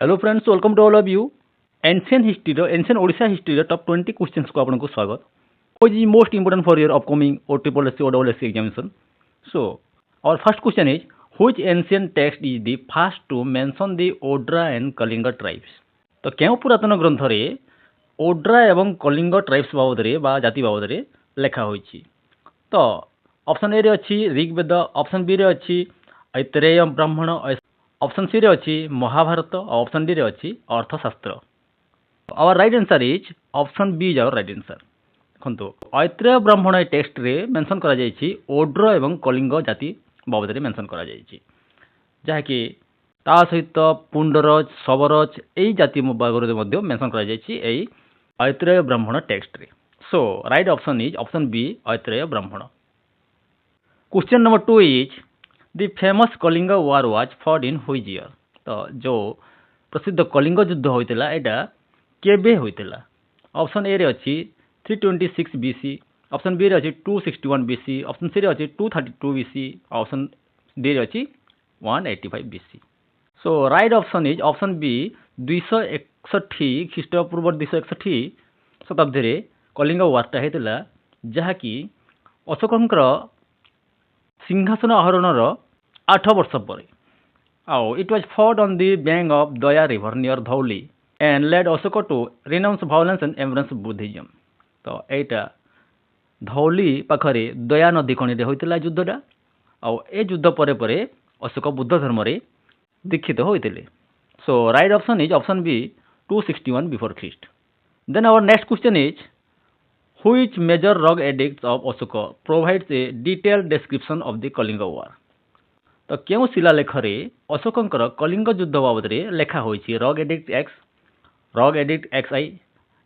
Hello friends, welcome to all of you. Ancient Odisha history top 20 questions को आपको स्वागत। Which is most important for your upcoming O triple SC और double SC examination. So our first question is which ancient text is the first to mention the Odra and Kalinga tribes. तो केउ पुरातन ग्रंथ रे ओड्रा एवं कलिंग ट्राइब्स बाबद रे बा जाति बाबद रे लेखा होईछि। तो ऑप्शन ए रे अछि ऋग्वेद, ऑप्शन बी रे अछि ऐतरेय ब्राह्मण, ऑप्शन सी रे अछि महाभारत और ऑप्शन डी रे अछि अर्थशास्त्र। Our right answer is option B is our right answer. देखो ऐत्रेय ब्राह्मण ए टेक्स्ट रे मेंशन करा जायछि ओड्र एवं कलिंग जाति बाबद रे मेंशन करा जायछि, जहाँकि ता सहित पुंडरज शबरज एई जाति बाबद रे मध्य मेंशन करा जायछि एई ऐत्रेय ब्राह्मण टेक्स्ट रे। So right option is option B Aitareya Brahmana. Question number 2 is the famous Kalinga war was fought in which year. तो जो प्रसिद्ध कलिंग युद्ध होइतिला एटा केबे होइतिला। ऑप्शन ए रे अछि 326 बीसी, ऑप्शन बी रे अछि 261 बीसी, ऑप्शन सी रे अछि 232 बीसी, ऑप्शन डी रे अछि 185 BC. So right option is option B 261 ख्रीष्टपूर्व 261 शताब्दी रे कलिंग वारटा हेतिला, जहाँकि अशोकंकर सिंहासन आहरणर 8 वर्ष पर आउ it was fought on the bank of Daya river near Dhauli and led Ashoka to renounce violence and embrace Buddhism. तो एटा धौली पाखरे दया नदी खणी होइतिला युद्धटा आउ ए युद्ध परे परे अशोक बुद्ध धर्म रे दीक्षित होइतिले। So right option is option B 261 before Christ. Then our next question is which major rock edicts of Ashoka provides a detailed description of the Kalinga war। तो केउ शिलालेख रे अशोकंकर कलिंग युद्ध बाबद रे लेखा होइछि rock edict X, rock edict X I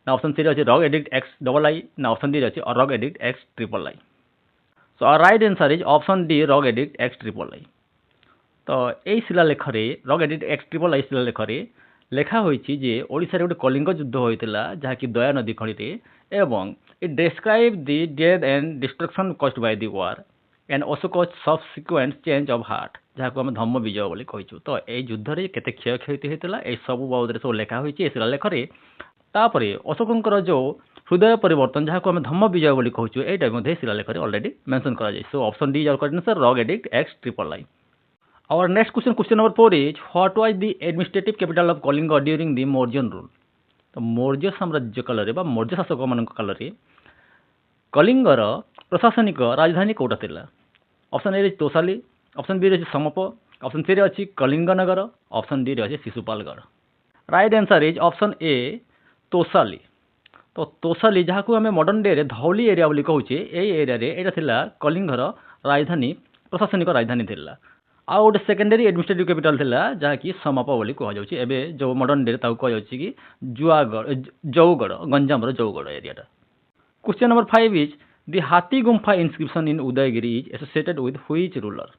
ना ऑप्शन सी रे अछि rock edict X double I ना ऑप्शन डी रे अछि rock edict X triple I. So our right answer is option D rock edict X triple I. तो एई शिलालेख रे rock edict X triple I शिलालेख रे लेखा होइछि जे ओडिसा रे गोटे कलिंग युद्ध होइतिला, जहाँकि दया नदी खणी रे, एवं it described the death and destruction caused by the war and Ashoka's subsequent change of heart, जहाँको आम धम्म विजय बोली कहिछु। तो ए युद्ध रे केते क्षय क्षति हेतिला ए सब बाबद रे सब लेखा होइछि ए शिलालेख रे। तापरे अशोकंकर जो हृदय परिवर्तन जहाँको आम धम्म विजय बोली कहिछु एटा मध्ये शिलालेख रे ऑलरेडी मेंशन करा जाय। So option D is our correct answer rock edict X triple I. Our next question, question number 4 is what was the administrative capital of Kalinga during the Mauryan rule। तो मौर्य साम्राज्य काल रे बा मौर्य शासक मान काल रे कलिंगर प्रशासनिक राजधानी कोटा थिला। ऑप्शन ए रे तोसाली, ऑप्शन बी रे समप, ऑप्शन सी रे अछि कलिंगनगर, ऑप्शन डी रे अछि Sisupalgarh. Right answer is option A Tosali. तो तोसाली जहाँको आम मॉडर्न डे रे धौली एरिया बोली कहूचे ए एरिया रे एटा थिला कलिंगर राजधानी प्रशासनिक राजधानी थिला। आ गोटे सेकेंडरी एडमिनिस्ट्रेटिव कैपिटल थिला जहाँकि समप बोली कह जाउछि। एबे जो मॉडर्न डे ताऊ कह जाउछि कि जुआगढ़ जौगढ़ गंजाम रो जौगढ़ एरियाटा। Question number 5 is the Hathi Gumpha inscription in Udayagiri is associated with which ruler.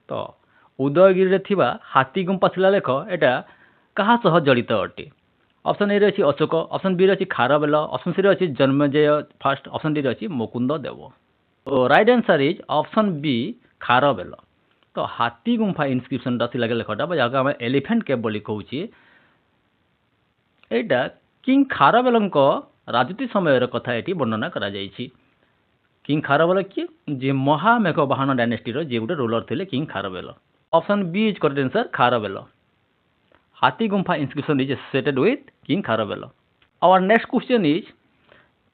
तो उदयगिरी रे थिबा हाथी गुम्फा शिलालेख एटा कहा सह जड़ित अटे। ऑप्शन ए रे अछि अशोक, ऑप्शन बी रे अछि खारवेल, ऑप्शन सी रे अछि जन्मेजय फर्स्ट, ऑप्शन डी रे अछि मुकुंद देव। तो right answer is option B Kharavela. तो हाथी गुम्फा इनस्क्रिप्शन शिलालेखटा जहाँ आम एलिफेंट केव बोली कहूछि एटा किंग खारवेलंक राजनीति समय कथा एटी वर्णना करा जायछि। किंग खारवेल किए जे महामेघवाहन डायनेस्टी रो जे गोटे रूलर थिले king Kharavela. Option B is correct answer Kharavela. Hathi Gumpha inscription is associated with king Kharavela. Our next question is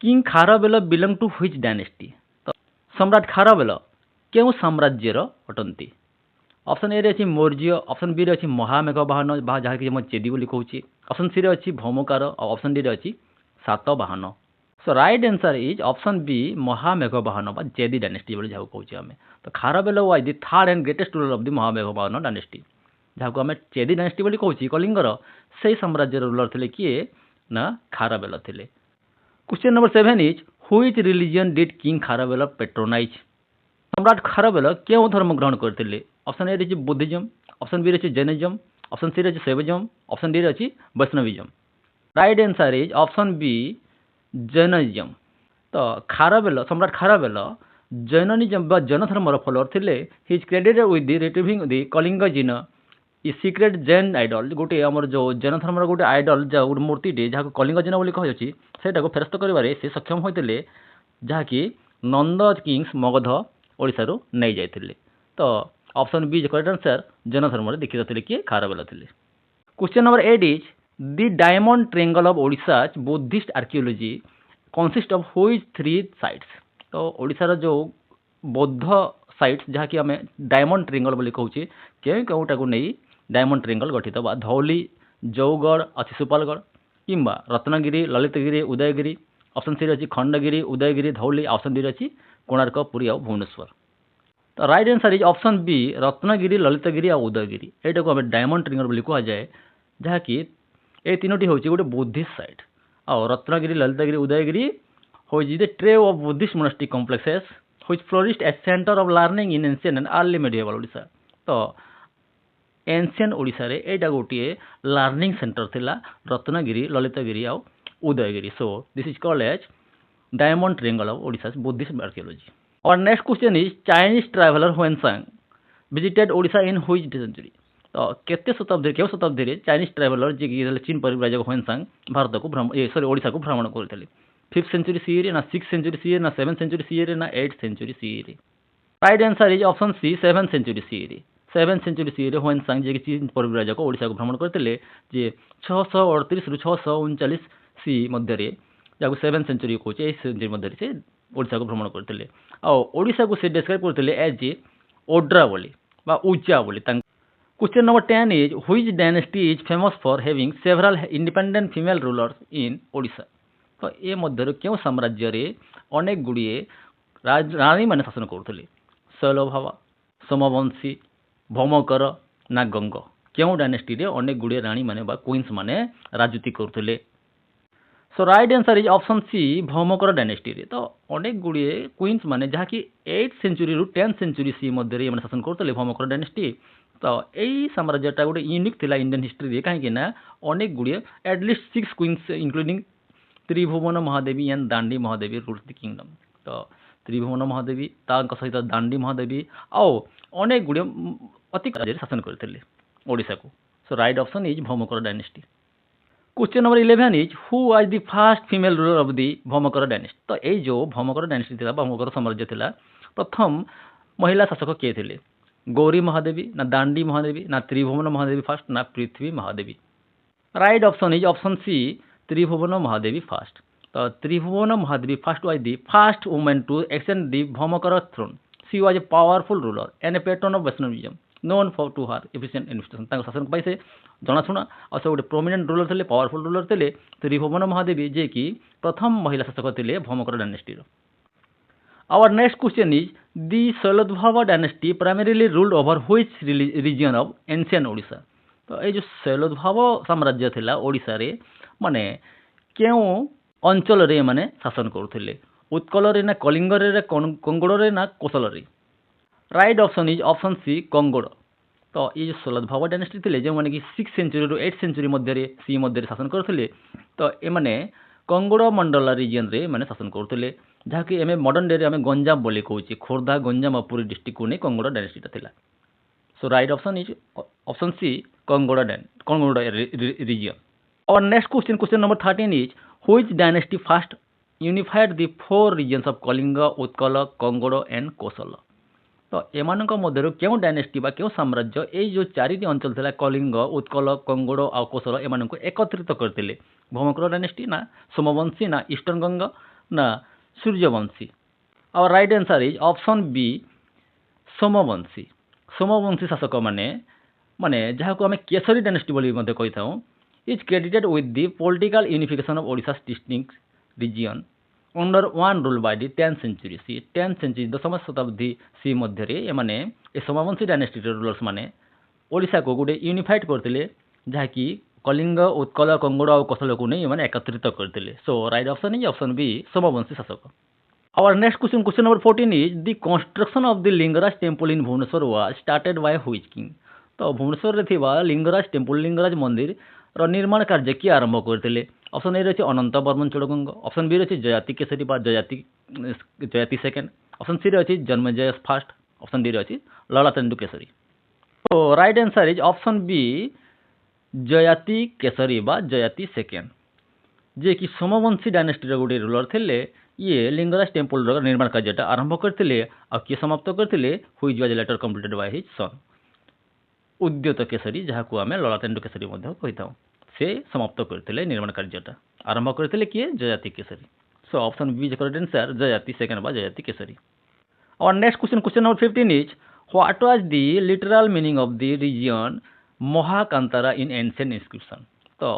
king Kharavela belong to which dynasty. तो सम्राट खारवेल केउ साम्राज्यर अटंती। ऑप्शन ए रे अछि मौर्य, ऑप्शन बी रे अछि महामेघवाहन बा जहाँ कि हम चेदी बोली कहूछि, ऑप्शन सी रे अछि भौमकार और ऑप्शन डी रे अछि Satavahana. So right answer is option B महामेघवाहन बा चेदी डायनेस्टी बोली जहाँ कहूछि आमे। तो Kharavela was the third and greatest ruler of the महामेघवाहन डायनेस्टी जहाँ को आमे चेदी डायनेस्टी बोली कहूछि। कलिंगर से साम्राज्य रूलर थिले किए ना खारवेल थिले। Question number 7 is which religion did king Kharavela patronize. सम्राट खारवेल केउ धर्म ग्रहण करथिले। ऑप्शन ए रे बुद्धिज्म, ऑप्शन बी रे जैनिज्म, ऑप्शन सी रे शैविज्म, ऑप्शन डी रे Vaishnavism. Right answer is option B Jainism. तो खारवेल सम्राट खारवेल जैनिज्म बा जैन धर्मर फॉलोअर थिले। He is credited with the retrieving the Kalinga Jina इ सिक्रेट जैन आइडल गोटे आमर जो जैन धर्मर गोटे आइडल जो गोटे मूर्तिटे जहाँ कलिंग जैन बोली कहुच्छी से फेरस्त कर सक्षम होते जहाँकि नंद किंग्स मगध ओडिशारू नहीं जाते। तो option B correct answer Jain धर्म दीक्षित थे किए खारवेल थे। Question number 8 is the diamond triangle of Odisha Buddhist archaeology consist of which 3 sites. तो ओडिशार जो बौद्ध साइट्स जहाँकि आम डायमंड ट्रायंगल बोली कहूचे केउटा को नहीं डायमंड ट्रायंगल गठित बा धौली जौगढ़ अच्छी सुपालगढ़ किंबा रत्नगिरी ललितगिरी उदयगिरी। ऑप्शन सी अच्छी खंडगिरी उदयगिरी धौली। ऑप्शन डी अच्छी कोणार्क पुरी और भुवनेश्वर। तो right answer is option B Ratnagiri Lalitgiri और उदयगिरी यहाँ को आम डायमंड ट्रायंगल बोली कहुए जहाँकि ये तीनोटी हूँ गोटे बुद्धिस्ट साइट और रत्नगिरी ललितगिरी उदयगिरी हूँ the trio of Buddhist monastic complexes which flourished as centre of learning in ancient and early medieval Odisha. तो एंशिएंट ओडिशा रे एटा गोटे लर्निंग सेंटर थिला रत्नगिरी ललितगिरी और Udayagiri. So this is called as diamond triangle of Odisha Buddhist archaeology. और next question is Chinese traveller Xuanzang visited Odisha in which century. तो केते शताब्दी केउ शताब्दी रे चाइनीज ट्रैवलर जे चीन परिव्राजक ह्वेनसांग भारत को भ्रमण ओडिशा को भ्रमण करते 5th सेंचुरी सी रे ना 6th सेंचुरी सी ना 7th सेंचुरी सी रे ना 8th सेंचुरी सी रे। Right answer is option C 7th century C रे। 7th सेंचुरी सी रे ह्वेनसांग जे चीन परिव्राजक ओडिशा को भ्रमण करते जे 638 रु 639 सी मध्य जहाँ 7th सेंचुरी कहे यही सेंचुरी मध्य से ओडिशा को भ्रमण करते ओडिशा को से डिस्क्राइब करते एज ए ओड्रा बोली उच्चा बोली। Question number 10 is which dynasty is famous for having several independent female rulers इन ओडिशा। तो ये मध्य क्यों साम्राज्य रे अनेक गुड़िए रानी माने शासन करते शैलभावा सोमवंशी भौमकर ना गंग क्यों डायनेस्टी रे अनेक गुड़िए रानी माने क्वींस माने राजनीति करते। So right answer is option C Bhaumakara dynasty रे। तो अनेक गुड़िए क्वींस माने जहाँकि 8th सेंचुरी रु 10th सेंचुरी सी मध्य शासन करते भौमकर डायनेस्टी। तो यही साम्राज्यटा गोटे यूनिक थिला इंडियन हिस्ट्री रे कहीं अनेक गुड़िए at least 6 queens including Tribhuvana Mahadevi and Dandi Mahadevi rules the kingdom. तो त्रिभुवन महादेवी सहित दांडी महादेवी आउ अनेक गुड़िए अति शासन करते ओडिशा को। So right option is Bhaumakara dynasty. Question number 11 is who was the first female ruler of the Bhaumakara dynasty. तो ये जो भौमकर डायनेस्टी थिला भौमकर साम्राज्य थिला प्रथम महिला शासक किए थे गौरी महादेवी ना दांडी महादेवी ना त्रिभुवन महादेवी फर्स्ट ना Prithvi Mahadevi. Right option is option C Tribhuvana Mahadevi first. तो Tribhuvana Mahadevi first was the first women to extend the Bhaumakara throne. She was a powerful ruler and a patron of Vaishnavism known for to her efficient administration. शासन पाई से जनाशुना और से गोटे prominent ruler थे powerful ruler थे त्रिभुवन महादेवी जे कि प्रथम महिला शासक थे Bhaumakara dynasty. Our next question is the Sailodbhava dynasty primarily ruled over which region of ancient Odisha. तो ये जो शैलद्भाव साम्राज्य थिला ओडिशा रे माने क्यों अंचल रे माने शासन करते उत्कल रे ना कलिंग रे कंगोड़ रे ना कोसल रे। Right option is option C Kongoda. तो ये जो शैलद्भाव डायनेस्टी थे जो मैंने कि 6th सेंचुरी रु 8th सेंचुरी मध्य सी मध्य शासन करते तो ये कंगोड़ मंडल रीजन रे माने शासन करते जहाँकि एम मॉडर्न डे आम गंजाम बोली कहूँ खोर्धा गंजाम और पुरी डिस्ट्रिक्ट को नहीं कंगोड़ डायनेस्टी था। So right option is option C Kongoda region. और next question question number 13 is which dynasty first unified the 4 regions of Kalinga Utkala Kongoda and Kosala. तो एमान मध्य क्यों डायनेस्टी क्यों साम्राज्य ये जो 4टी अंचल था कलिंग उत्कल कंगोड़ और कोसल एम एकत्रित करते भौमकर डायनेस्टी ना सोमवंशी ना ईस्टर्न गंगा ना सूर्यवंशी। और right answer is option B Somavanshi. Somavanshi शासक माने जहाँ को आम केसरी डायनेस्टी बोली कही था is credited with the political unification of Odisha district region under one rule by the 10th century C 10th century 10वीं शताब्दी सी मध्य माने ये सोमवंशी डायनेस्टी रूलर्स माने ओडिशा को गोटे यूनिफाइड करते जहाँकि कलिंग उत्कल कंगोड़ और कोसल को नहीं माने एकत्रित करते। So right option is option B Somavamshi शासक। Our next question question number 14 is the construction of the Lingaraj temple in Bhubaneswar was started by which king. तो भुवनेश्वर रे थिबा लिंगराज टेम्पल लिंगराज मंदिर रो निर्माण कार्य किए आरंभ करते। ऑप्शन ए रही अनंत बर्मन चोड़गंग। ऑप्शन बी रही जयाति केसरी जयाति सेकेंड। ऑप्शन सी रही जन्मेजय फर्स्ट। ऑप्शन डी रही ललाटेन्दु Kesari. So right answer is option B जयाति Kesari बा जयाति सेकेंड जे कि सोमवंशी डायनेस्टी गोटे रूलर थे ये लिंगराज टेम्पल निर्माण कार्यटा आरंभ करते किए समाप्त करते which was later completed by his son उद्यत केसरी जहाँ को आम ललाटेन्दु केसरी कही था से समाप्त करते निर्माण कार्यटा आरंभ करते किए Jayati Keshari so option B is correct answer Jayati second बा जयाति केसरी और next question number 15 is what was the literal meaning of the region Mahakantara in ancient inscription तो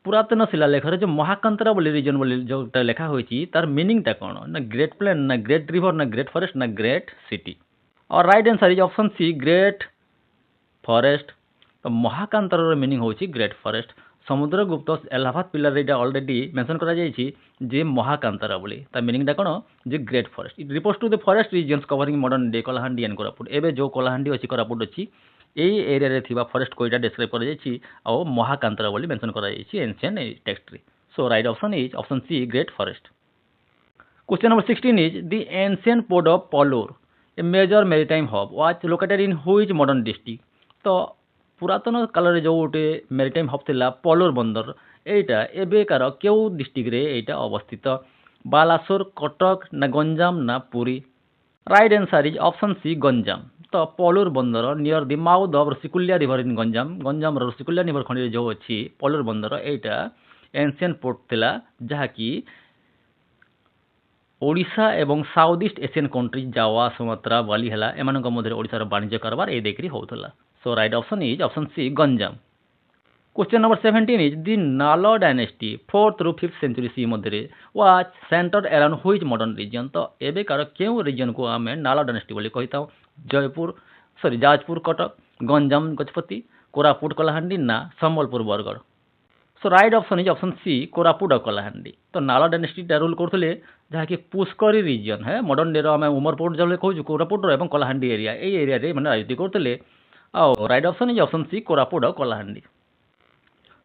पुरातन शिलालेख जो महाकांतारा बोली रीजन बोली जो लेखा होती तार मीनिंगटा कौन ना ग्रेट प्लेन ना ग्रेट रिवर ना ग्रेट फॉरेस्ट ना ग्रेट सिटी और right answer is option C great forest तो महाकांतार मीनिंग होची great forest Samudragupta Allahabad pillar ये ऑलरेडी मेंशन करा जायछि जे महाकांतारा बोली तार मीनिंगटा कौन जे great forest it refers to the forest regions covering modern day Kalahandi and Koraput एबे जो कलाहांडी अछि कोरापुट अछि एई एरिया रे थिबा फॉरेस्ट को इटा डिस्क्राइब करा जायछि आ महाकांतारा बोली मेंशन करा जायछि एंशिएंट टेक्स्ट रे so right option is option C great forest question number 16 is the ancient port of Palur a major maritime hub was located in which modern district तो पुरातन काल जो गोटे मैरीटाइम हब थिला पोलोर बंदर एटा एबेकार केउ डिस्ट्रिक्ट रे एटा अवस्थित बालासोर कटक ना गंजाम ना Puri right answer is option C Ganjam तो पोलोर बंदर near the mouth of Rushikulya river in Ganjam Ganjam Rushikulya river खंडी जो अच्छी पोलोर बंदर एटा एंशिएंट पोर्ट थिला जहा कि ओडिशा एवं south east Asian country Java Sumatra बालीहेला एमानक मध्य ओडिशार वाणिज्य कारबार ए देखरी होउथला so right option is option C Ganjam question number 17 is the Nala dynasty 4th through 5th century CE मध्य was centred around which modern region तो एबेकार केउ रीजन को आम नाला डायनेस्टी बोली कही था जयपुर सॉरी जाजपुर कटक गंजाम गजपति कोरापुट कलाहांडी ना Sambalpur Bargarh so right option is option C Koraput और कलाहांडी तो नाला डायनेस्टी रूल करते जहाँकि पुष्करी रीजन है मॉडर्न डे आम उमरपुर जब कहूँ कोरापुट और कलाहांडी एरिया ये एरिया रे मैंने राजनीति करते right option is option C Koraput और Kalahandi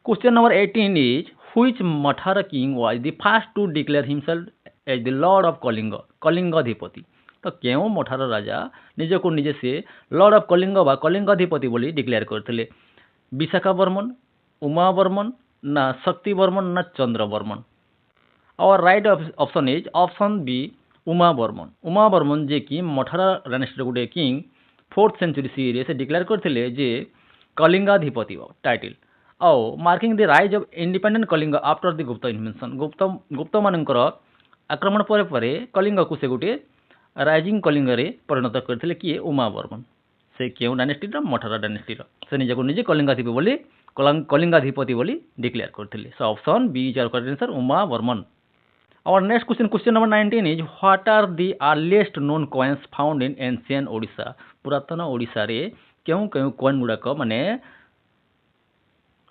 question number 18 is which Mathara king was the first to declare himself as the lord of Kalinga Kalingadhipati तो क्यों मठार राजा निज को निजे से लॉर्ड ऑफ कलिंग बा कलिंगाधिपति बोली डिक्लेयर करते विशाखा बर्मन उमा बर्मन ना शक्ति बर्मन ना चंद्र बर्मन और right option is option B Uma Barman जे कि मठारा डायनेस्टी गोटे किंग 4th सेंचुरी सी से डिक्लेयर करते जे कलिंगाधिपति टाइटल और marking the rise of independent Kalinga after the Gupta invasion Gupta मानकर आक्रमण पर कलिंग को से गोटे राइजिंग कलिंग रे परिणत करते किए उमा बर्मन से क्यों डायनेस्टी मठारा डायनेस्टी से निजको निजे कलिंगाधिपति बोली डिक्लेयर करते so option B is correct answer Uma Barman और next question number 19 is what are the earliest known coins found in ancient Odisha पुरातन ओडिशा रे क्यों क्यों कॉइन गुड़ाक माने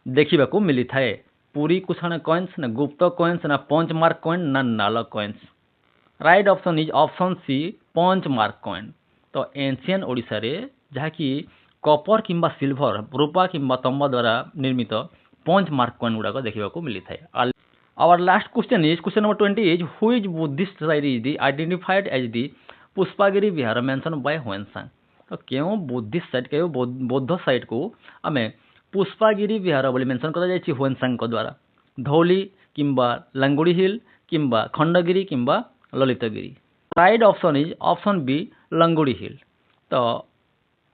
देखा मिली थाए पुरी कुछाण कॉइन्स ना गुप्त कॉइन्स ना पंच मार्क कॉइन ना नाल coins right option is option C punch mark coin तो एंशिएंट ओडिशा रे जहाँ कि कॉपर किंबा सिल्वर रूपा किंबा तंबा द्वारा निर्मित पंच मार्क कॉइन गुड़ाक देखा मिली थाए our last question is question number 20 is which Buddhist site is the identified as the Pushpagiri Vihara mention by Xuanzang तो क्यों बुद्धिस्ट साइट क्यों बौद्ध साइट को आम पुष्पागिरी विहार बोली मेंशन करा जायछि ह्वेनसांग द्वारा धौली किंबा लांगुड़ी हिल किंबा खंडगिरी किंबा Lalitagiri right option is option B Langudi hill तो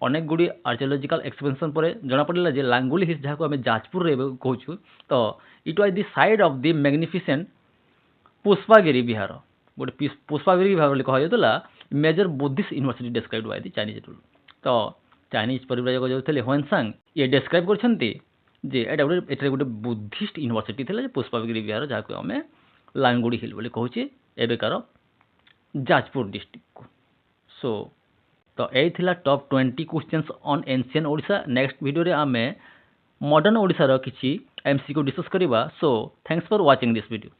अनेक गुड़ी आर्कियोलॉजिकल एक्सपेंशन पर जना पड़ा जे लांगुली हिल्स जहाँ को आम जाजपुर रे कहूँ तो it was the site of the magnificent Pushpagiri Vihara गोटे पुष्पागिरी विहार कह जाता major Buddhist university described by the Chinese rule तो चाइनीज परिव्राजक जो थे ह्वेनसांग ये डिस्क्राइब करछन्ती जे एटा गोटे बुद्धिस्ट यूनिवर्सिटी थिला पुष्पागिरी विहार जहाँ को आम लांगुड़ी हिल बोली कहूँ एबेकार जाजपुर डिस्ट्रिक्ट को सो तो यही थिला top 20 questions on ancient Odisha next video रे आमे मॉडर्न ओडिशा रो किछि एमसीक्यू डिस्कस करिबा so thanks for watching this video.